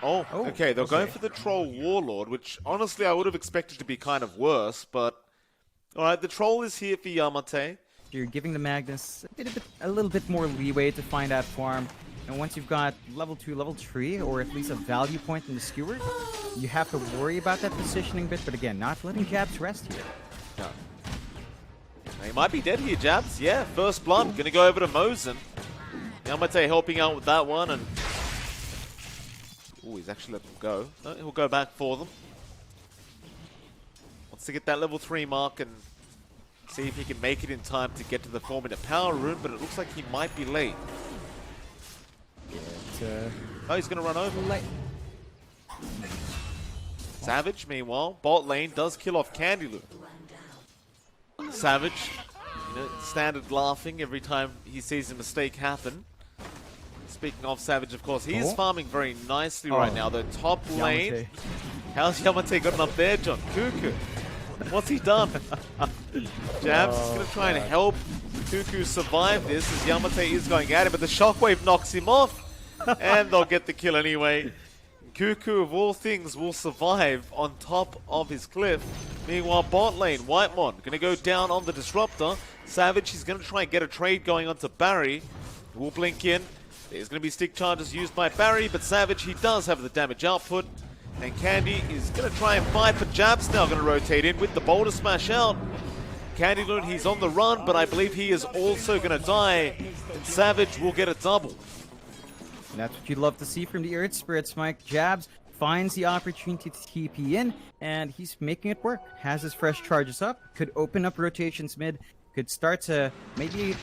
Oh, okay. They're going for the Troll Warlord, which honestly I would have expected to be kind of worse, but alright, the Troll is here for Yamate. You're giving the Magnus a little bit more leeway to find that farm. And once you've got level 2, level 3, or at least a value point in the skewer, you have to worry about that positioning bit, but again, not letting Jabs rest here. No. He might be dead here, Jabs. Yeah, first blood. Gonna go over to Mosin. Yamate helping out with that one, and oh, he's actually let them go. No, he'll go back for them. Wants to get that level 3 mark and see if he can make it in time to get to the 4-minute power rune, but it looks like he might be late. Oh, he's gonna run over. Late. Savage, meanwhile, bot lane does kill off Candyloo. Savage, standard laughing every time he sees a mistake happen. Speaking of Savage, of course, he is farming very nicely right now. The top lane. Yamate. How's Yamate gotten up there, John? Cuckoo. What's he done? Jabs is going to try and help Cuckoo survive this as Yamate is going at him, but the shockwave knocks him off, and they'll get the kill anyway. Cuckoo, of all things, will survive on top of his cliff. Meanwhile, bot lane, Whitemon going to go down on the Disruptor. Savage, he's going to try and get a trade going onto Barry. Will blink in. There's going to be stick charges used by Barry, but Savage, he does have the damage output. And Candy is going to try and fight, but Jab's now going to rotate in with the Boulder Smash out. Candyloo, he's on the run, but I believe he is also going to die. And Savage will get a double. And that's what you'd love to see from the Earth Spirits, Mike. Jabs finds the opportunity to TP in, and he's making it work. Has his fresh charges up, could open up rotations mid, could start to maybe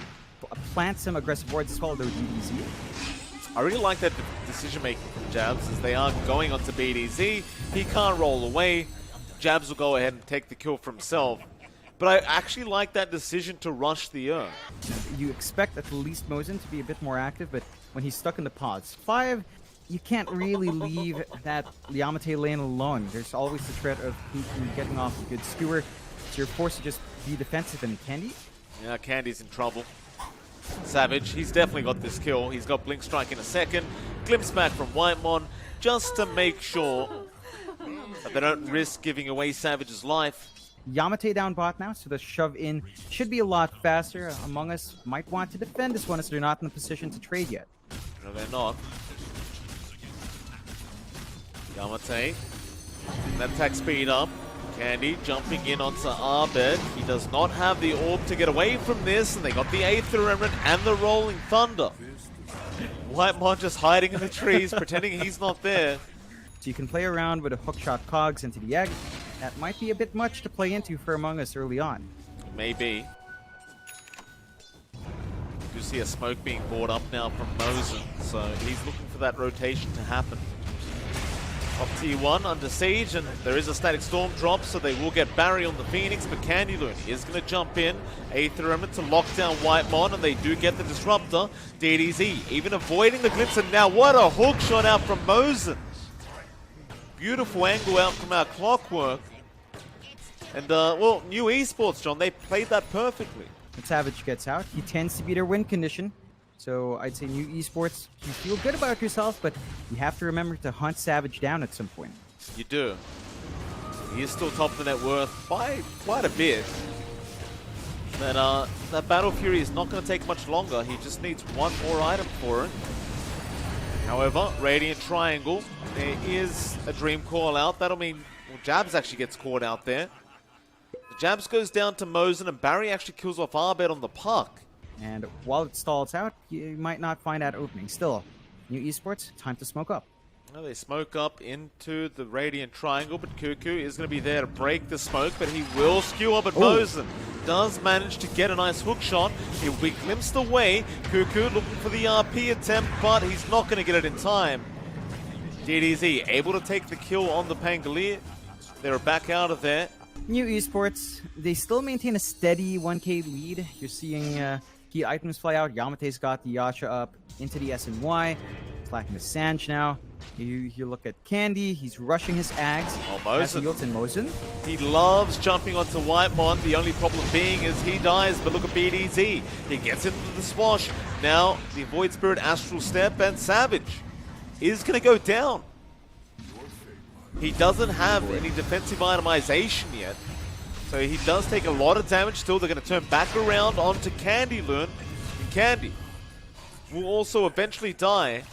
plant some aggressive wards as well, though DBZ. I really like that decision making from Jabs as they are going onto BDZ. He can't roll away. Jabs will go ahead and take the kill for himself. But I actually like that decision to rush the Urn. You expect at least Mosin to be a bit more active, but when he's stuck in the pods 5, you can't really leave that Yamate lane alone. There's always the threat of Cuckoo getting off a good skewer, so you're forced to just be defensive. And Candy? Yeah, Candy's in trouble. Savage, he's definitely got this kill. He's got Blink Strike in a second. Glimpse back from Whitemon just to make sure that they don't risk giving away Savage's life. Yamate down bot now, so the shove in should be a lot faster. Among Us might want to defend this one as they're not in a position to trade yet. No, they're not. Yamate, that attack speed up. Candy jumping in onto Abed. He does not have the orb to get away from this, and they got the Aether Remnant and the Rolling Thunder. Whitemon just hiding in the trees, pretending he's not there. So you can play around with a hookshot cogs into the egg. That might be a bit much to play into for Among Us early on. Maybe. You see a smoke being brought up now from Mosin, so he's looking for that rotation to happen. Up T1 under siege, and there is a static storm drop, so they will get Barry on the Phoenix, but Candyloo is going to jump in. Aether Remnant to lock down Whitemon, and they do get the Disruptor. DDZ even avoiding the glimpse, and now what a hook shot out from Mosin. Beautiful angle out from our Clockwork. And, well, New Esports, John, they played that perfectly. When Savage gets out, he tends to be their win condition. So I'd say New Esports, you feel good about yourself, but you have to remember to hunt Savage down at some point. You do. He is still top of the net worth by quite a bit. That Battle Fury is not going to take much longer. He just needs one more item for it. However, Radiant Triangle, there is a Dream Call out. That'll mean Jabs actually gets caught out there. The Jabs goes down to Mosin, and Barry actually kills off Arbed on the puck. And while it stalls out, you might not find that opening. Still, New Esports, time to smoke up. Well, they smoke up into the Radiant Triangle, but Cuckoo is going to be there to break the smoke, but he will skew up at Mosin. Does manage to get a nice hook shot. He'll be glimpsed away. Cuckoo looking for the RP attempt, but he's not going to get it in time. DDZ able to take the kill on the Pangolier. They're back out of there. New Esports, they still maintain a steady 1k lead. You're seeing key items fly out. Yamate's got the Yasha up into the SNY. It's lacking the Sanj now. You look at Candy, he's rushing his Ags. Oh, Mosin. Mosin. He loves jumping onto Whitemon. The only problem being is he dies, but look at BDZ. He gets into the swash. Now, the Void Spirit Astral Step, and Savage is going to go down. He doesn't have any defensive itemization yet. So he does take a lot of damage still. They're going to turn back around onto Candy Loon. And Candy will also eventually die.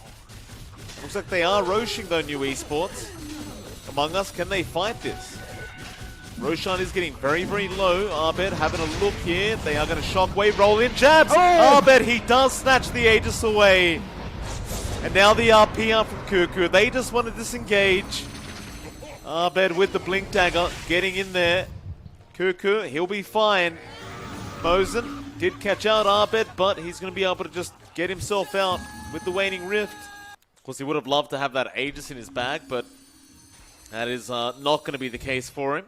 Looks like they are roshing though, New Esports. Among Us, can they fight this? Roshan is getting very, very low. Arbed having a look here. They are going to shockwave roll in. Jabs! Oh! Arbed, he does snatch the Aegis away. And now the RP out from Cuckoo. They just want to disengage. Arbed with the Blink Dagger getting in there. Cuckoo, he'll be fine. Mosen did catch out Arbed, but he's going to be able to just get himself out with the Waning Rift. Of course, he would have loved to have that Aegis in his bag, but that is not going to be the case for him.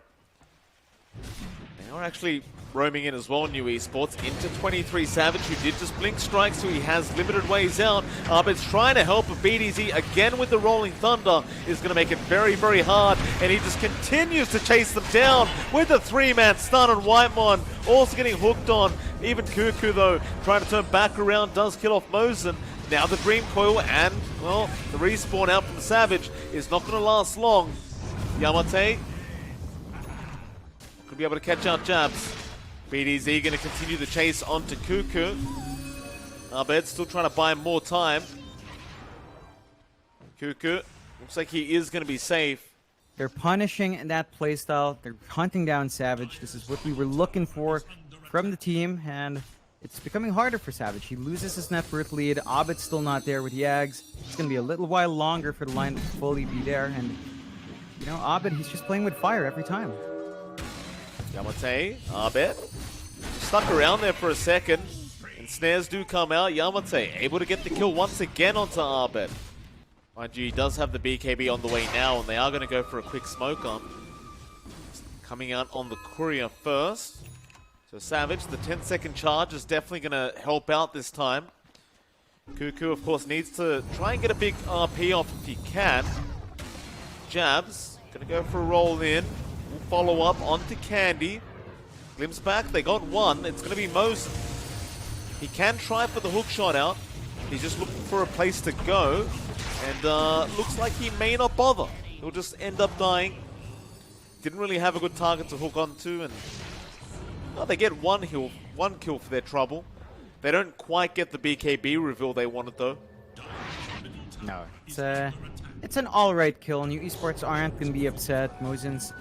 They are actually roaming in as well, New Esports, into 23 Savage, who did just Blink Strike, so he has limited ways out. Arbed's trying to help, but BDZ, again with the Rolling Thunder, is going to make it very, very hard, and he just continues to chase them down with a 3-man stun on Whitemon, also getting hooked on. Even Cuckoo, though, trying to turn back around, does kill off Mosen. Now the Dream Coil, and, well, the respawn out from Savage is not going to last long. Yamate could be able to catch out Jabs. BDZ going to continue the chase onto Cuckoo. Arbed still trying to buy him more time. Cuckoo looks like he is going to be safe. They're punishing that playstyle. They're hunting down Savage. This is what we were looking for from the team, and it's becoming harder for Savage. He loses his net worth lead. Abed's still not there with Yags. It's going to be a little while longer for the line to fully be there, and you know, Abed, he's just playing with fire every time. Yamate, Arbed, stuck around there for a second, and snares do come out. Yamate able to get the kill once again onto Arbed. Mind you, he does have the BKB on the way now, and they are going to go for a quick smoke on. Coming out on the Courier first. So Savage, the 10-second charge is definitely going to help out this time. Cuckoo, of course, needs to try and get a big RP off if he can. Jabs, going to go for a roll in. We'll follow up onto Candy. Glimpse back, they got one. It's going to be Mosen. He can try for the hook shot out. He's just looking for a place to go. And looks like he may not bother. He'll just end up dying. Didn't really have a good target to hook onto. And well, they get one kill for their trouble. They don't quite get the BKB reveal they wanted though. No, it's an alright kill. New Esports aren't going to be upset. Mosen's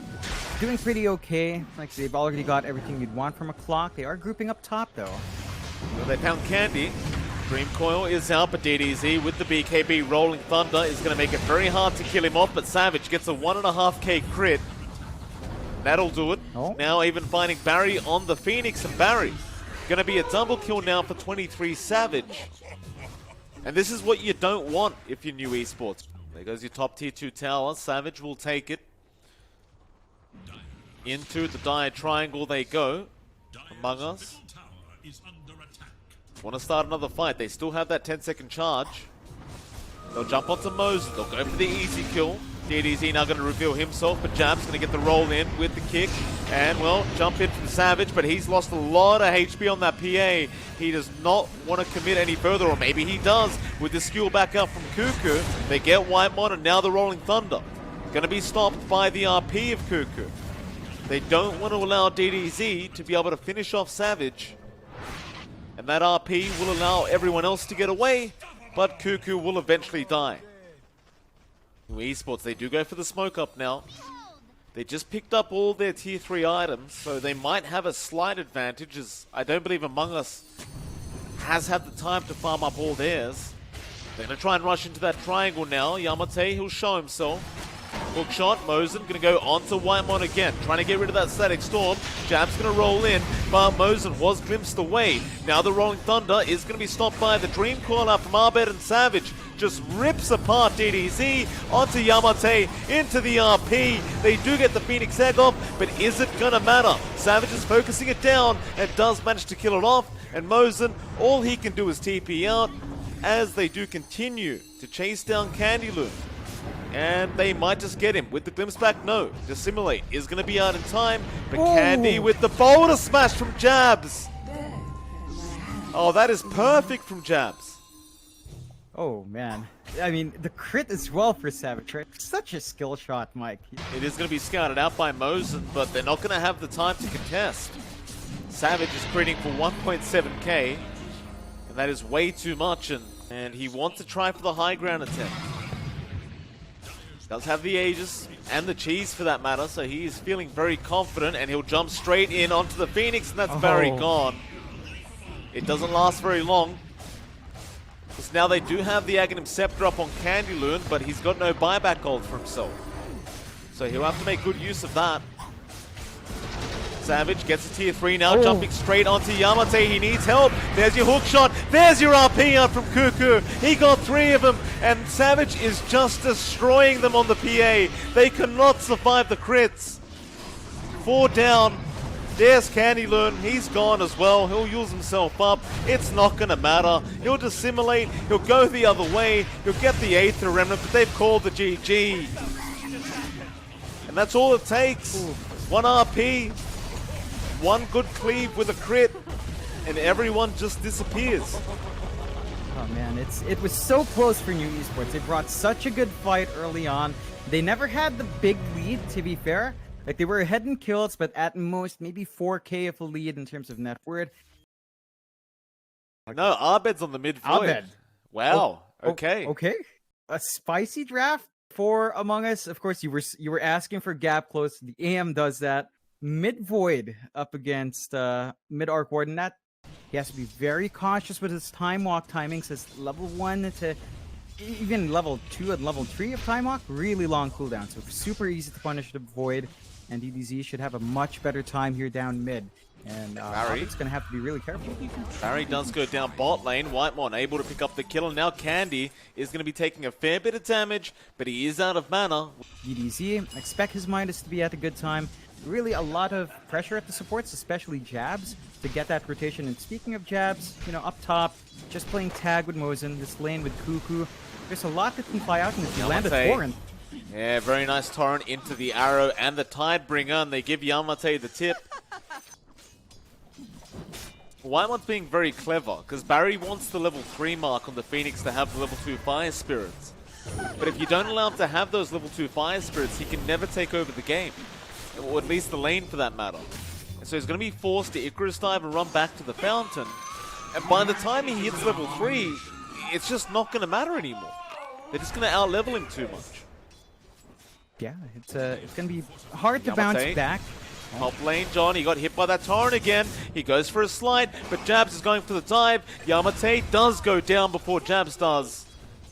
doing pretty okay. Like, they've already got everything you'd want from a clock. They are grouping up top, though. Well, they found Candy. Dream Coil is out, but DDZ with the BKB Rolling Thunder is going to make it very hard to kill him off, but Savage gets a 1.5k crit. That'll do it. Oh. Now even finding Barry on the Phoenix, and Barry going to be a double kill now for 23 Savage. And this is what you don't want if you're New Esports. There goes your top tier 2 tower. Savage will take it. Into the dire triangle they go. Among Us want to start another fight. They still have that 10-second charge. They'll jump onto Mosen. They'll go for the easy kill. DDZ now going to reveal himself, but Jab's going to get the roll in with the kick. And, well, jump in from Savage, but he's lost a lot of HP on that PA. He does not want to commit any further, or maybe he does with the skill back up from Cuckoo. They get Whitemon, and now the Rolling Thunder. Going to be stopped by the RP of Cuckoo. They don't want to allow DDZ to be able to finish off Savage. And that RP will allow everyone else to get away, but Cuckoo will eventually die. New Esports, they do go for the smoke up now. They just picked up all their tier 3 items, so they might have a slight advantage, as I don't believe Among Us has had the time to farm up all theirs. They're going to try and rush into that triangle now. Yamate, he'll show himself. Hook shot, Mosen going to go onto Whitemon again, trying to get rid of that Static Storm. Jab's going to roll in, but Mosen was glimpsed away. Now the Rolling Thunder is going to be stopped by the Dream Coil out from Arbed, and Savage just rips apart DDZ onto Yamate, into the RP. They do get the Phoenix Egg off, but is it going to matter? Savage is focusing it down and does manage to kill it off, and Mosen, all he can do is TP out as they do continue to chase down Candy Loon. And they might just get him with the glimpse back. No, Dissimulate is going to be out in time, but Candy with the boulder smash from Jabs. Oh, that is perfect from Jabs. Oh, man. I mean, the crit as well for Savage, right? Such a skill shot, Mike. It is going to be scouted out by Mosen, but they're not going to have the time to contest. Savage is critting for 1.7k, and that is way too much, and he wants to try for the high ground attempt. Does have the Aegis and the cheese for that matter, so he is feeling very confident, and he'll jump straight in onto the Phoenix, and that's Barry gone. It doesn't last very long. Because now they do have the Aghanim Scepter up on Candy Loon, but he's got no buyback gold for himself. So he'll have to make good use of that. Savage gets a tier 3 now, jumping straight onto Yamate. He needs help. There's your hook shot. There's your RP out from Cuckoo. He got 3 of them, and Savage is just destroying them on the PA. They cannot survive the crits. 4 down. There's Candy Loon. He's gone as well. He'll use himself up. It's not going to matter. He'll dissimulate. He'll go the other way. He'll get the Aether Remnant, but they've called the GG. And that's all it takes. 1 RP. 1 good cleave with a crit, and everyone just disappears. Oh man, it was so close for New Esports. They brought such a good fight early on. They never had the big lead, to be fair. Like, they were ahead in kills, but at most, maybe 4k of a lead in terms of net worth. No, Abed's on the mid void. Abed. Wow. Okay. Okay. A spicy draft for Among Us. Of course, you were asking for gap close. The AM does that. Mid void up against mid arc warden. That he has to be very cautious with his time walk timings. As level 1 to even level 2 and level 3 of time walk, really long cooldown. So super easy to punish the void. And DDZ should have a much better time here down mid. And Barry's going to have to be really careful. Barry does go down bot lane. Whitemon able to pick up the kill. And now Candy is going to be taking a fair bit of damage, but he is out of mana. DDZ, expect his Midas to be at a good time. Really a lot of pressure at the supports, especially Jabs, to get that rotation. And speaking of Jabs, you know, up top, just playing tag with Mosen, this lane with Cuckoo. There's a lot that can fly out, and if you land a Torrent. Yeah, very nice Torrent into the arrow and the Tidebringer, and they give Yamate the tip. Whitemon's being very clever, because Barry wants the level 3 mark on the Phoenix to have the level 2 Fire Spirits. But if you don't allow him to have those level 2 Fire Spirits, he can never take over the game. Or at least the lane for that matter. And so he's going to be forced to Icarus Dive and run back to the fountain. And by the time he hits level 3, it's just not going to matter anymore. They're just going to out-level him too much. Yeah, it's going to be hard to bounce back. Top lane, John, he got hit by that Torrent again. He goes for a slide, but Jabs is going for the dive. Yamate does go down before Jabs does.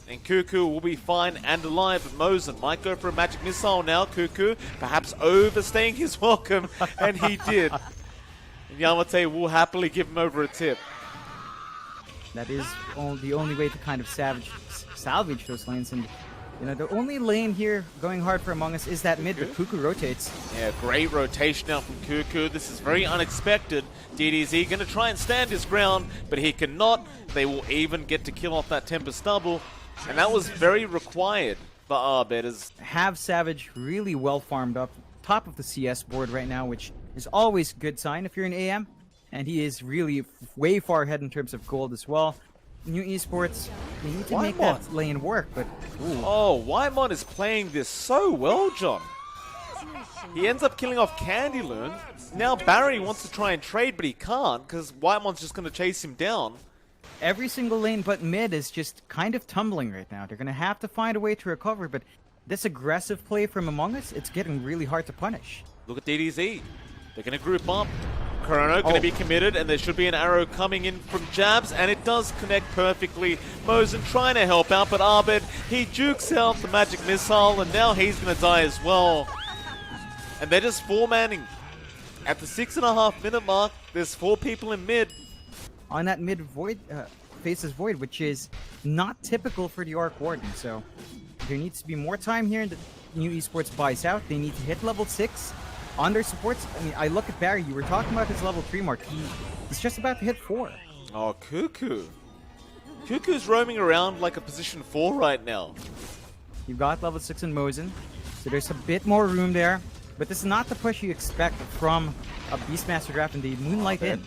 And Cuckoo will be fine and alive, but Mosen might go for a magic missile now. Cuckoo perhaps overstaying his welcome, and he did. And Yamate will happily give him over a tip. That is the only way to kind of salvage those lanes. And you know, the only lane here going hard for Among Us is that mid, but Cuckoo rotates. Yeah, great rotation out from Cuckoo. This is very unexpected. DDZ going to try and stand his ground, but he cannot. They will even get to kill off that Tempest double. And that was very required for Arbetters. Have Savage really well farmed up, top of the CS board right now, which is always a good sign if you're an AM. And he is really way far ahead in terms of gold as well. New Esports, they need to make that lane work, but... Ooh. Oh, Whitemon is playing this so well, John. He ends up killing off Candy Loon. Now Barry wants to try and trade, but he can't, because Whitemon's just going to chase him down. Every single lane but mid is just kind of tumbling right now. They're going to have to find a way to recover, but this aggressive play from Among Us, it's getting really hard to punish. Look at DDZ. They're going to group up. Chrono going to be committed, and there should be an arrow coming in from Jabs, and it does connect perfectly. Mosen trying to help out, but Abed, he jukes out the magic missile, and now he's going to die as well. And they're just 4-manning. At the 6.5 minute mark, there's 4 people in mid. On that mid void, faces void, which is not typical for the Arc Warden, so there needs to be more time here. The New Esports buys out. They need to hit level 6. On their supports, I mean, I look at Barry, you were talking about his level 3 mark. He's just about to hit 4. Oh, Cuckoo. Cuckoo's roaming around like a position 4 right now. You've got level 6 in Mosen, so there's a bit more room there. But this is not the push you expect from a Beastmaster draft in the Moonlight Inn.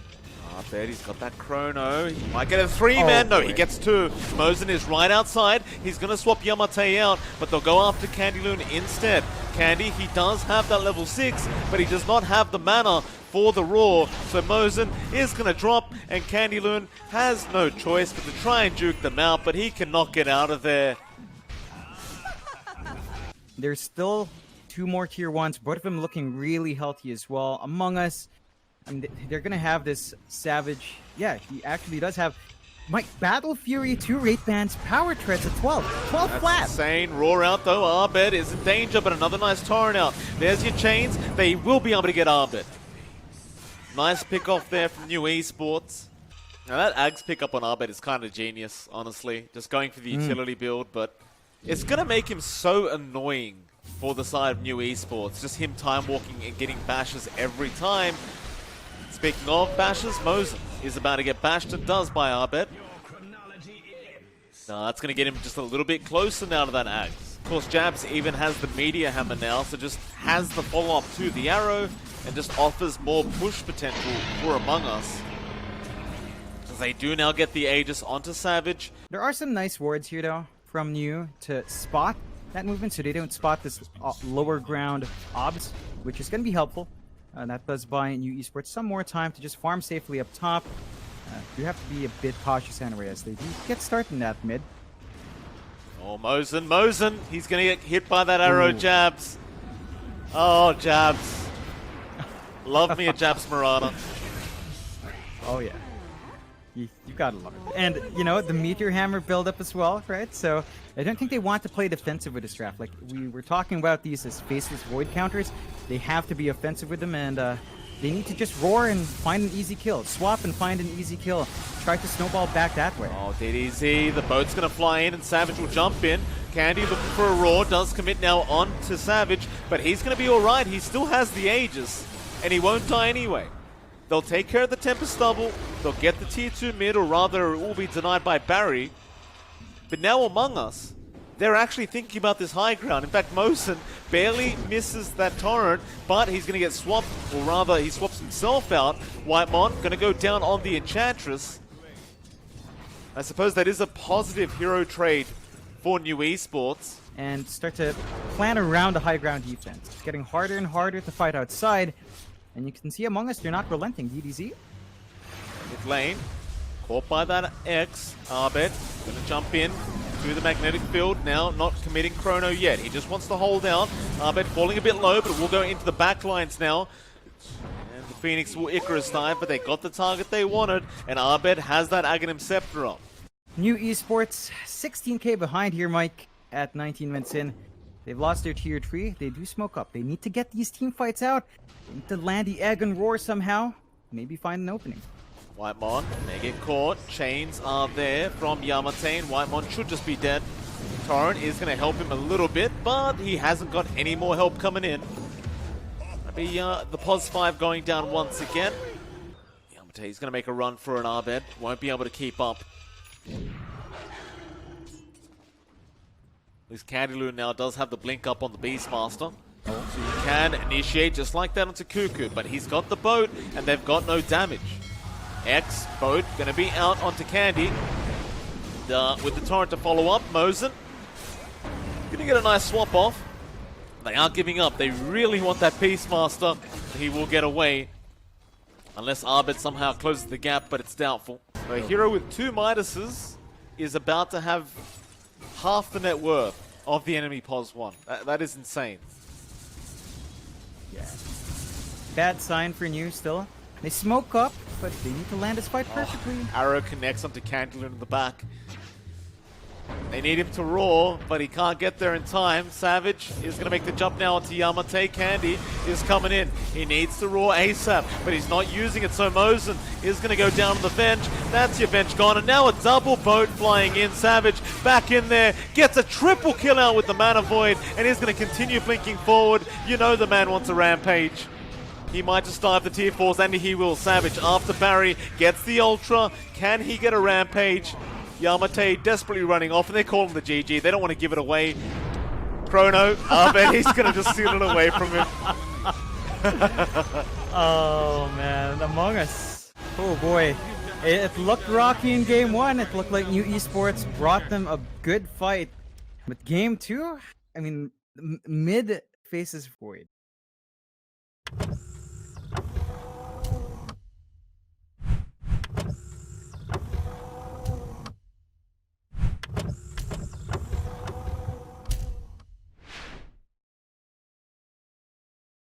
I bet he's got that chrono. He might get a 3-man. No, he gets 2. Mosin is right outside. He's going to swap Yamate out, but they'll go after Candy Loon instead. Candy, he does have that level 6, but he does not have the mana for the roar. So Mosin is going to drop, and Candy Loon has no choice but to try and juke them out, but he cannot get out of there. There's still 2 more tier 1s, both of them looking really healthy as well. Among Us, I mean, they're going to have this Savage. Yeah, he actually does have Mike Battle Fury 2 rate bands, power treads at 12. 12 That's flat. insane. Roar out though. Arbed is in danger, but another nice torrent out. There's your chains. They will be able to get Arbed. Nice pick off there from New Esports. Now that Ags pickup on Arbed is kind of genius, honestly. Just going for the utility build, but it's going to make him so annoying for the side of New Esports. Just him time walking and getting bashes every time. Speaking of bashes, Mosin is about to get bashed and does by Arbed. That's going to get him just a little bit closer now to that Ags. Of course, Jabs even has the Meteor Hammer now, so just has the follow-up to the arrow and just offers more push potential for Among Us. As they do now get the Aegis onto Savage. There are some nice wards here, though, from New to spot that movement, so they don't spot this lower ground obs, which is going to be helpful. That does buy New Esports some more time to just farm safely up top. You have to be a bit cautious anyway, as they do get started in that mid. Oh, Mosin, he's going to get hit by that arrow. Jabs. Oh, Jabs. Love me a Jabs Marauder. Oh, yeah. You gotta love it. And, you know, the Meteor Hammer build-up as well, right? So, I don't think they want to play defensive with this draft. Like, we were talking about these as faceless void counters. They have to be offensive with them, and they need to just roar and find an easy kill. Swap and find an easy kill. Try to snowball back that way. Oh, DDZ, the boat's going to fly in, and Savage will jump in. Candy looking for a roar, does commit now on to Savage, but he's going to be alright. He still has the Aegis, and he won't die anyway. They'll take care of the Tempest Stubble, they'll get the tier 2 mid, or rather it will be denied by Barry. But now Among Us, they're actually thinking about this high ground. In fact, Mosin barely misses that torrent, but he's going to get swapped, or rather he swaps himself out. Whitemon going to go down on the Enchantress. I suppose that is a positive hero trade for New Esports. And start to plan around the high ground defense. It's getting harder and harder to fight outside. And you can see Among Us, they're not relenting. DDZ. Mid lane, caught by that X. Arbed going to jump in to the magnetic field now, not committing chrono yet. He just wants to hold out. Arbed falling a bit low, but will go into the back lines now. And the Phoenix will Icarus dive, but they got the target they wanted, and Arbed has that Aghanim Scepter up. New Esports, 16k behind here, Mike, at 19 minutes in. They've lost their tier 3. They do smoke up. They need to get these team fights out. They need to land the egg and roar somehow. Maybe find an opening. Whitemon, they get caught. Chains are there from Yamate, and Whitemon should just be dead. Torrent is going to help him a little bit, but he hasn't got any more help coming in. Maybe the Pos 5 going down once again. Yamate is going to make a run for an Arbed. Won't be able to keep up. This Candy Loon now does have the blink up on the Beastmaster. So you can initiate just like that onto Cuckoo, but he's got the boat and they've got no damage. X, boat, going to be out onto Candy. With the torrent to follow up, Mosin going to get a nice swap off. They aren't giving up. They really want that Beastmaster. He will get away. Unless Arbed somehow closes the gap, but it's doubtful. A hero with 2 Midases is about to have half the net worth of the enemy Pos 1. That is insane. Yeah. Bad sign for New still. They smoke up, but they need to land this fight perfectly. Arrow connects onto Candler in the back. They need him to roar, but he can't get there in time. Savage is going to make the jump now onto Yamate. Candy is coming in. He needs to roar ASAP, but he's not using it, so Mosin is going to go down on the bench. That's your bench gone, and now a double boat flying in. Savage back in there, gets a triple kill out with the Mana Void, and he's going to continue blinking forward. You know the man wants a Rampage. He might just dive the tier 4s, and he will. Savage after Barry gets the Ultra. Can he get a Rampage? Yamate desperately running off, and they're calling the GG. They don't want to give it away. Chrono, Arbed, he's going to just steal it away from him. Oh, man. Among Us. Oh boy. It looked rocky in game 1. It looked like New Esports brought them a good fight. But game 2, I mean, mid faces Void.